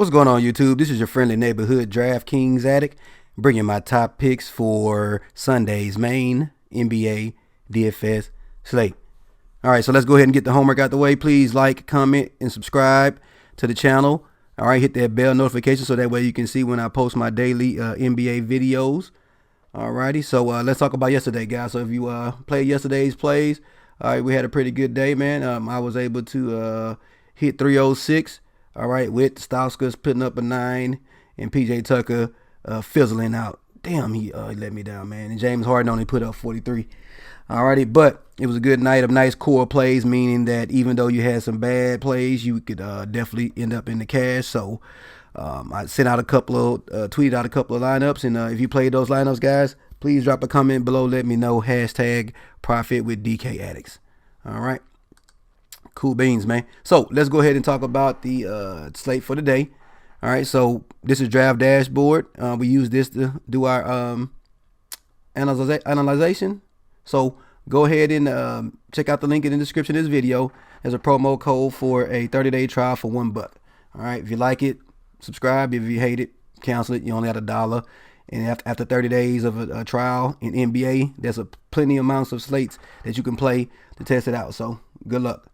What's going on, YouTube? This is your friendly neighborhood DraftKings addict, bringing my top picks for Sunday's main NBA DFS slate. All right, so let's go ahead and get the homework out the way. Please like, comment, and subscribe to the channel. All right, hit that bell notification so that way you can see when I post my daily NBA videos. All righty, so let's talk about yesterday, guys. So if you played yesterday's plays, all right, we had a pretty good day, man. I was able to hit 306. All right, with Stauskas putting up a 9 and PJ Tucker fizzling out. Damn, he let me down, man. And James Harden only put up 43. All righty, but it was a good night of nice core plays, meaning that even though you had some bad plays, you could definitely end up in the cash. So I sent out a couple of, tweeted out a couple of lineups. And if you played those lineups, guys, please drop a comment below. Let me know. Hashtag profit with DK Addicts. All right. Cool beans, man. So let's go ahead and talk about the slate for the day. All right, so this is Draft Dashboard. We use this to do our analyzation. So go ahead and check out the link in the description of this video. There's a promo code for a 30-day trial for $1. All right, if you like it, subscribe. If you hate it, cancel it. You only got $1. And after 30 days of a trial in NBA, there's plenty amounts of slates that you can play to test it out. So good luck.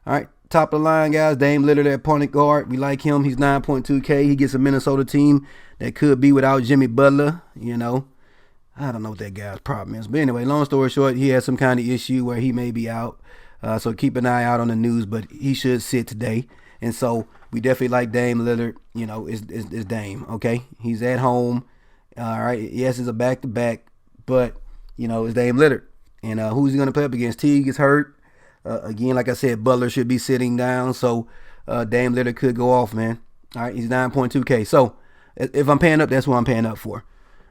All right, top of the line, guys. Dame Lillard at point guard. We like him. He's 9.2K. He gets a Minnesota team that could be without Jimmy Butler. You know, I don't know what that guy's problem is. But anyway, long story short, he has some kind of issue where he may be out. So keep an eye out on the news, but he should sit today. And so we definitely like Dame Lillard. You know, it's Dame, okay? He's at home. All right, yes, it's a back-to-back, but, you know, it's Dame Lillard. And who's he going to play up against? Teague gets hurt. Again, like I said, Butler should be sitting down, so Dame Lillard could go off, man. All right, he's 9.2K. So if I'm paying up, that's what I'm paying up for.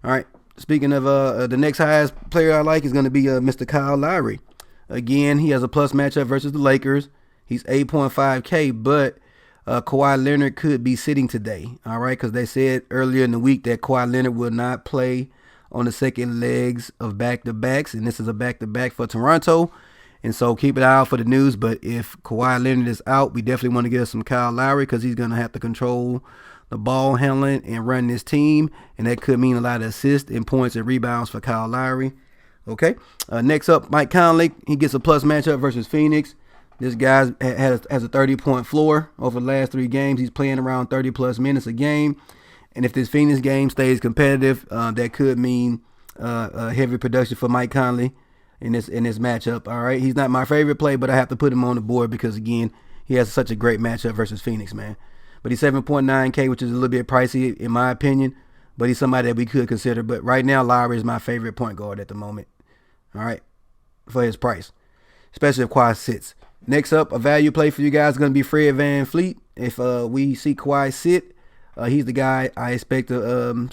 All right, speaking of the next highest player I like is going to be Mr. Kyle Lowry. Again, he has a plus matchup versus the Lakers. He's 8.5K, but Kawhi Leonard could be sitting today, all right, because they said earlier in the week that Kawhi Leonard will not play on the second legs of back-to-backs, and this is a back-to-back for Toronto. And so keep an eye out for the news. But if Kawhi Leonard is out, we definitely want to get us some Kyle Lowry because he's going to have to control the ball handling and run this team. And that could mean a lot of assists and points and rebounds for Kyle Lowry. Okay. Next up, Mike Conley. He gets a plus matchup versus Phoenix. This guy has a 30-point floor over the last 3 games. He's playing around 30-plus minutes a game. And if this Phoenix game stays competitive, that could mean heavy production for Mike Conley in this matchup. All right, he's not my favorite play, but I have to put him on the board because again, he has such a great matchup versus Phoenix, man. But he's 7.9K, which is a little bit pricey in my opinion, but he's somebody that we could consider. But right now, Lowry is my favorite point guard at the moment. All right, for his price, especially if Kawhi sits. Next up, a value play for you guys is going to be Fred VanVleet. If we see Kawhi sit, he's the guy I expect to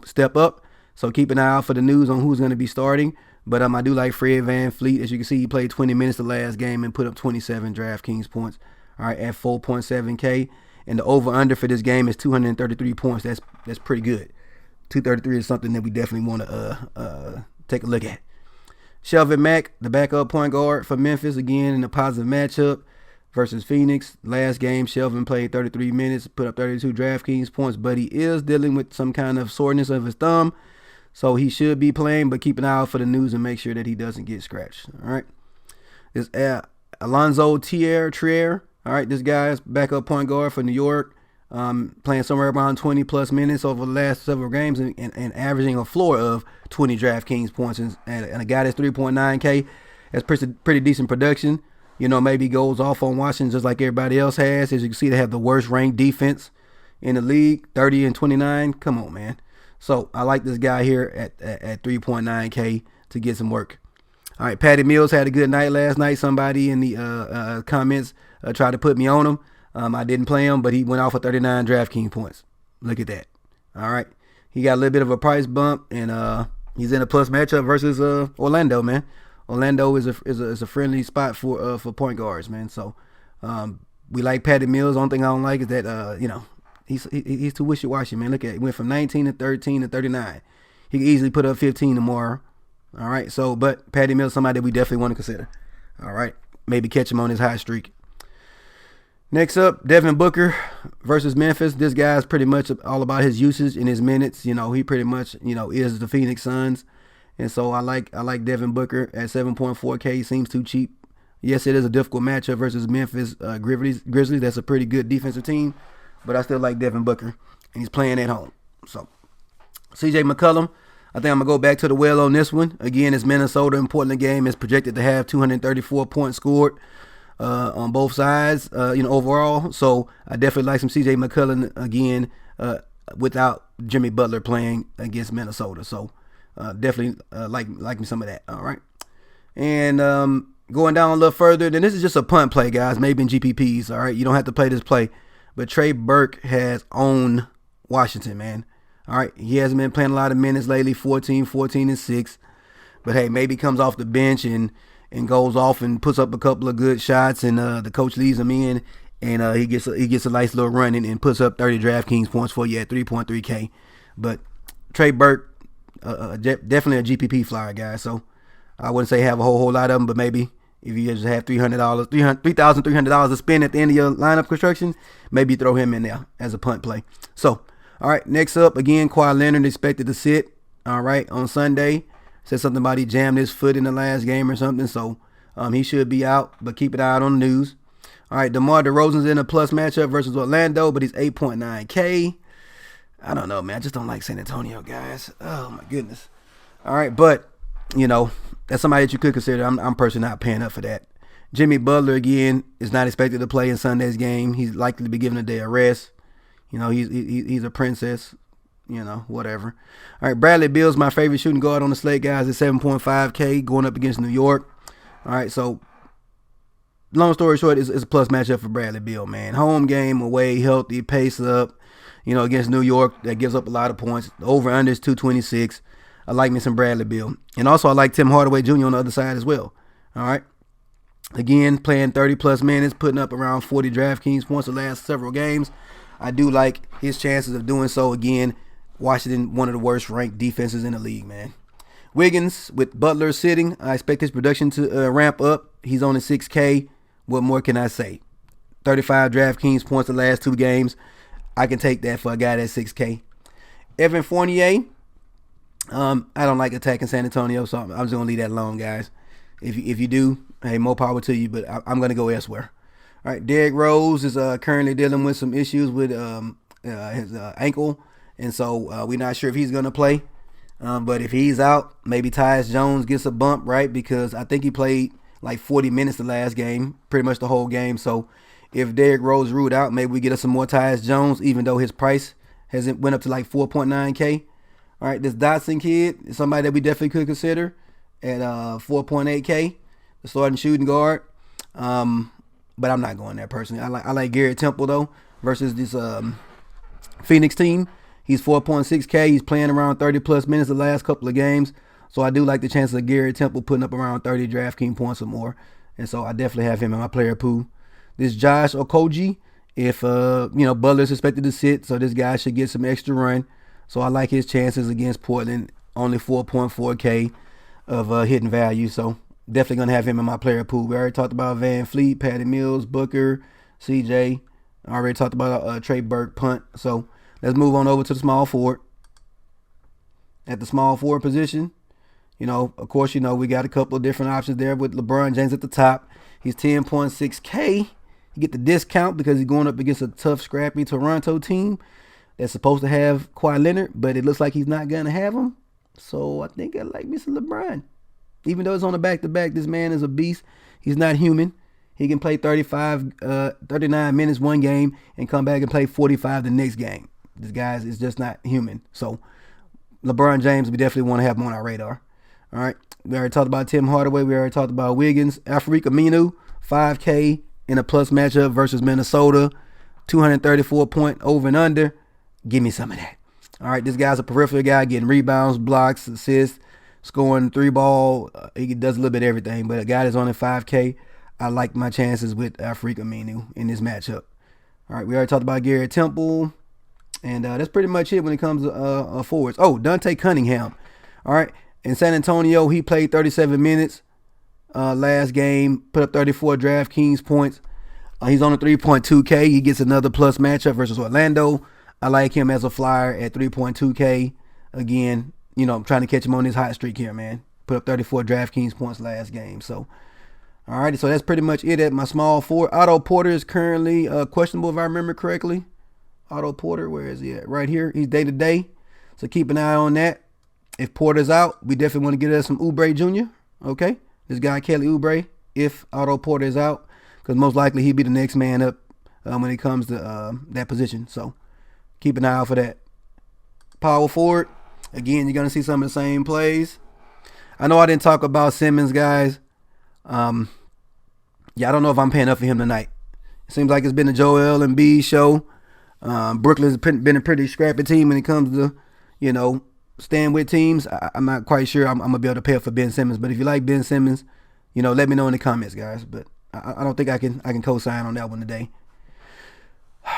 step up. So keep an eye out for the news on who's going to be starting. But I do like Fred VanVleet. As you can see, he played 20 minutes the last game and put up 27 DraftKings points. All right, at 4.7K. And the over-under for this game is 233 points. That's pretty good. 233 is something that we definitely want to take a look at. Shelvin Mack, the backup point guard for Memphis, again in a positive matchup versus Phoenix. Last game, Shelvin played 33 minutes, put up 32 DraftKings points, but he is dealing with some kind of soreness of his thumb. So he should be playing, but keep an eye out for the news and make sure that he doesn't get scratched. All right. This Alonzo Trier. All right. This guy is backup point guard for New York, playing somewhere around 20-plus minutes over the last several games and averaging a floor of 20 DraftKings points. And a guy that's 3.9K, that's pretty decent production. You know, maybe goes off on Washington just like everybody else has. As you can see, they have the worst ranked defense in the league, 30 and 29. Come on, man. So I like this guy here at 3.9K to get some work. All right, Patty Mills had a good night last night. Somebody in the comments tried to put me on him. I didn't play him, but he went off for 39 DraftKings points. Look at that. All right, he got a little bit of a price bump, and he's in a plus matchup versus Orlando, man. Orlando is a friendly spot for point guards, man. So we like Patty Mills. Only thing I don't like is that He's too wishy-washy, man. Look at it. He went from 19 to 13 to 39. He could easily put up 15 tomorrow. All right. So, but Patty Mills, somebody that we definitely want to consider. All right. Maybe catch him on his high streak. Next up, Devin Booker versus Memphis. This guy's pretty much all about his usage and his minutes. He pretty much, is the Phoenix Suns. And so I like Devin Booker at 7.4K. He seems too cheap. Yes, it is a difficult matchup versus Memphis Grizzlies. That's a pretty good defensive team. But I still like Devin Booker. And he's playing at home. So, CJ McCollum, I think I'm going to go back to the well on this one. Again, it's Minnesota and Portland game is projected to have 234 points scored on both sides, overall. So I definitely like some CJ McCollum again without Jimmy Butler playing against Minnesota. So definitely like me some of that. All right. And going down a little further, then this is just a punt play, guys, maybe in GPPs. All right. You don't have to play this play. But Trey Burke has owned Washington, man. All right. He hasn't been playing a lot of minutes lately, 14, and 6. But, hey, maybe comes off the bench and goes off and puts up a couple of good shots, and the coach leaves him in, and he gets a nice little run and puts up 30 DraftKings points for you at 3.3K. But Trey Burke, definitely a GPP flyer, guys. So I wouldn't say have a whole lot of them, but maybe if you just have $3,300 to spend at the end of your lineup construction, maybe throw him in there as a punt play. So, all right, next up, again, Kawhi Leonard expected to sit, all right, on Sunday. Said something about he jammed his foot in the last game or something, so he should be out, but keep an eye out on the news. All right, DeMar DeRozan's in a plus matchup versus Orlando, but he's 8.9K. I don't know, man. I just don't like San Antonio, guys. Oh, my goodness. All right, but, that's somebody that you could consider. I'm personally not paying up for that. Jimmy Butler, again, is not expected to play in Sunday's game. He's likely to be given a day of rest. He's a princess. Whatever. All right, Bradley Beal's my favorite shooting guard on the slate, guys, at 7.5K going up against New York. All right, so long story short, it's a plus matchup for Bradley Beal, man. Home game, away, healthy, pace up, against New York. That gives up a lot of points. The over-under is 226. I like me some Bradley Beal. And also, I like Tim Hardaway Jr. on the other side as well. All right. Again, playing 30-plus minutes, putting up around 40 DraftKings points the last several games. I do like his chances of doing so again. Washington, one of the worst ranked defenses in the league, man. Wiggins, with Butler sitting, I expect his production to ramp up. He's only 6K. What more can I say? 35 DraftKings points the last 2 games. I can take that for a guy that's 6K. Evan Fournier, I don't like attacking San Antonio, so I'm just going to leave that alone, guys. If you do, hey, more power to you, but I'm going to go elsewhere. All right, Derrick Rose is currently dealing with some issues with his ankle. And so we're not sure if he's going to play. But if he's out, maybe Tyus Jones gets a bump, right? Because I think he played like 40 minutes the last game, pretty much the whole game. So if Derrick Rose ruled out, maybe we get us some more Tyus Jones, even though his price hasn't went up to like 4.9K. All right, this Dotson kid is somebody that we definitely could consider at 4.8K, the starting shooting guard. But I'm not going there personally. I like Garrett Temple, though, versus this Phoenix team. He's 4.6K. He's playing around 30-plus minutes the last couple of games. So I do like the chances of Garrett Temple putting up around 30 DraftKings points or more. And so I definitely have him in my player pool. This Josh Okogie, if, Butler's expected to sit, so this guy should get some extra run. So I like his chances against Portland, only 4.4K of hitting value. So definitely going to have him in my player pool. We already talked about Van Fleet, Patty Mills, Booker, CJ. I already talked about Trey Burke punt. So let's move on over to the small forward. At the small forward position, of course, we got a couple of different options there with LeBron James at the top. He's 10.6K. You get the discount because he's going up against a tough, scrappy Toronto team that's supposed to have Kawhi Leonard, but it looks like he's not going to have him. So I think I like me some LeBron. Even though it's on a back-to-back, this man is a beast. He's not human. He can play 39 minutes one game and come back and play 45 the next game. This guy is just not human. So LeBron James, we definitely want to have him on our radar. All right. We already talked about Tim Hardaway. We already talked about Wiggins. Tariq Aminu, 5K in a plus matchup versus Minnesota. 234 point over and under. Give me some of that. All right. This guy's a peripheral guy getting rebounds, blocks, assists, scoring 3-ball. He does a little bit of everything. But a guy that's only 5K, I like my chances with Tariq Aminu in this matchup. All right. We already talked about Garrett Temple. And that's pretty much it when it comes to forwards. Oh, Dante Cunningham. All right. In San Antonio, he played 37 minutes last game, put up 34 DraftKings points. He's on a 3.2K. He gets another plus matchup versus Orlando. I like him as a flyer at 3.2K. Again, I'm trying to catch him on this hot streak here, man. Put up 34 DraftKings points last game. So, all right. So that's pretty much it at my small four. Otto Porter is currently questionable, if I remember correctly. Otto Porter, where is he at? Right here. He's day to day. So keep an eye on that. If Porter's out, we definitely want to get us some Oubre Jr. Okay. This guy, Kelly Oubre, if Otto Porter is out, because most likely he'd be the next man up when it comes to that position. So keep an eye out for that. Power forward. Again, you're going to see some of the same plays. I know I didn't talk about Simmons, guys. I don't know if I'm paying up for him tonight. It seems like it's been a Joel Embiid show. Brooklyn's been a pretty scrappy team when it comes to, staying with teams. I'm not quite sure I'm going to be able to pay up for Ben Simmons. But if you like Ben Simmons, let me know in the comments, guys. But I don't think I can co-sign on that one today.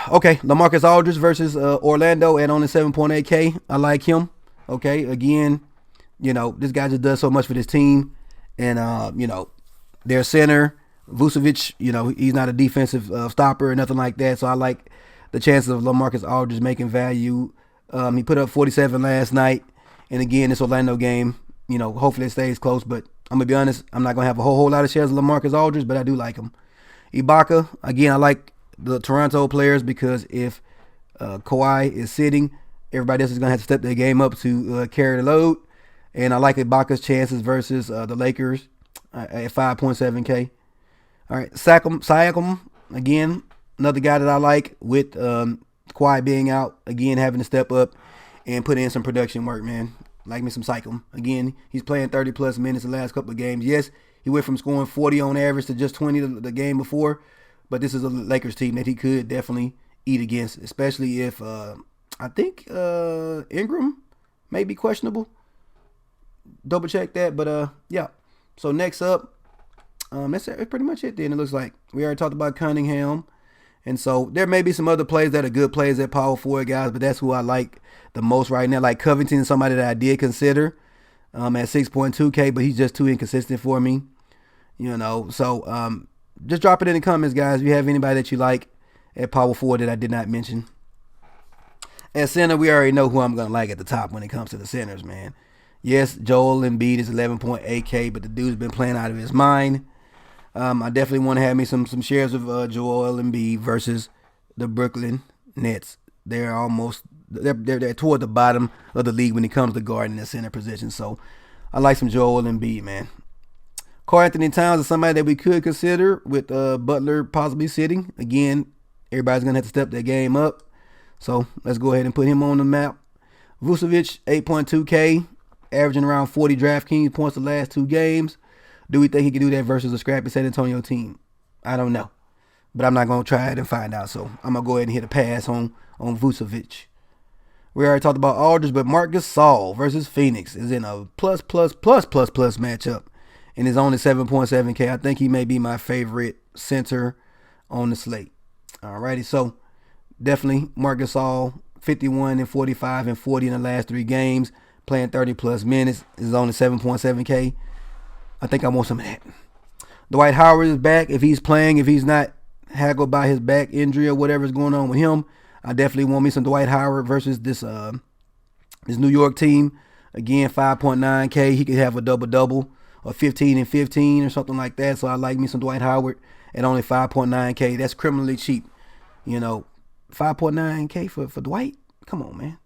Okay, LaMarcus Aldridge versus Orlando at only 7.8K. I like him. Okay, again, this guy just does so much for this team. And, their center, Vucevic, he's not a defensive stopper or nothing like that. So I like the chances of LaMarcus Aldridge making value. He put up 47 last night. And again, this Orlando game, hopefully it stays close. But I'm going to be honest, I'm not going to have a whole lot of shares of LaMarcus Aldridge, but I do like him. Ibaka, again, I like the Toronto players because if Kawhi is sitting, everybody else is going to have to step their game up to carry the load. And I like Ibaka's chances versus the Lakers at 5.7K. All right, Siakam, again, another guy that I like with Kawhi being out, again, having to step up and put in some production work, man. Like me some Siakam. Again, he's playing 30-plus minutes the last couple of games. Yes, he went from scoring 40 on average to just 20 the game before, but this is a Lakers team that he could definitely eat against, especially if I think Ingram may be questionable. Double check that, but yeah. So next up, that's pretty much it then. It looks like we already talked about Cunningham. And so there may be some other plays that are good plays at power forward, guys, but that's who I like the most right now. Like Covington is somebody that I did consider at 6.2K, but he's just too inconsistent for me. So just drop it in the comments, guys, if you have anybody that you like at power forward that I did not mention. At center, we already know who I'm going to like at the top when it comes to the centers, man. Yes, Joel Embiid is 11.8K, but the dude's been playing out of his mind. I definitely want to have me some shares of Joel Embiid versus the Brooklyn Nets. They're toward the bottom of the league when it comes to guarding the center position. So I like some Joel Embiid, man. Karl Anthony Towns is somebody that we could consider with Butler possibly sitting. Again, everybody's going to have to step their game up. So let's go ahead and put him on the map. Vucevic, 8.2K, averaging around 40 DraftKings points the last 2 games. Do we think he can do that versus a scrappy San Antonio team? I don't know. But I'm not going to try it and find out. So I'm going to go ahead and hit a pass on Vucevic. We already talked about Aldridge, but Marc Gasol versus Phoenix is in a plus matchup. And is only 7.7K. I think he may be my favorite center on the slate. Alrighty, so definitely Marc Gasol, 51 and 45 and 40 in the last 3 games, playing 30-plus minutes. Is only 7.7K. I think I want some of that. Dwight Howard is back. If he's playing, if he's not haggled by his back injury or whatever's going on with him, I definitely want me some Dwight Howard versus this New York team. Again, 5.9K. He could have a double-double or 15 and 15 or something like that. So I like me some Dwight Howard at only 5.9K. That's criminally cheap. 5.9K for Dwight? Come on, man.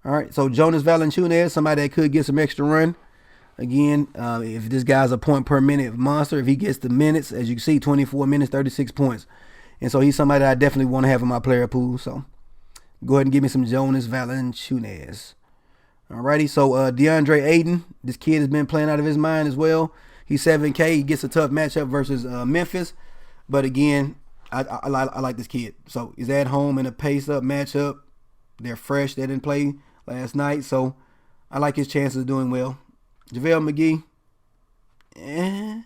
All right, so Jonas Valanciunas, somebody that could get some extra run. Again, if this guy's a point per minute monster, if he gets the minutes, as you can see, 24 minutes, 36 points. And so he's somebody that I definitely want to have in my player pool. So go ahead and give me some Jonas Valanciunas. Alrighty, so DeAndre Ayton, this kid has been playing out of his mind as well. He's 7K. He gets a tough matchup versus Memphis. But again, I like this kid. So he's at home in a pace-up matchup. They're fresh. They didn't play last night. So I like his chances of doing well. JaVale McGee,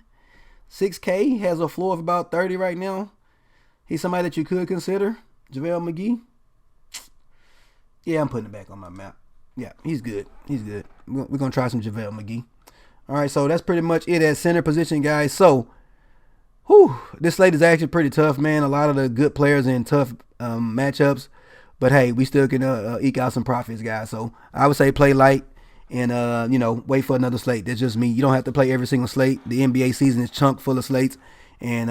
6K, has a floor of about 30 right now. He's somebody that you could consider. JaVale McGee. Yeah, I'm putting it back on my map. Yeah, he's good. He's good. We're going to try some JaVale McGee. All right, so that's pretty much it at center position, guys. So Whew, this slate is actually pretty tough, man. A lot of the good players in tough matchups, but hey, we still can eke out some profits, guys. So I would say play light and wait for another slate. That's just me. You don't have to play every single slate. The NBA season is chunk full of slates, and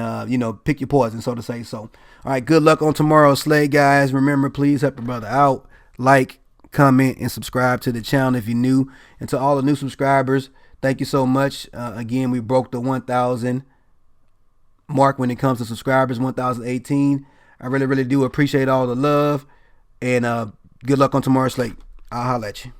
pick your poison, so to say. So, all right, good luck on tomorrow's slate, guys. Remember, please help your brother out. Like, comment, and subscribe to the channel if you're new. And to all the new subscribers, thank you so much. Again, we broke the 1,000 mark when it comes to subscribers, 1,018. I really, really do appreciate all the love. And good luck on tomorrow's slate. I'll holler at you.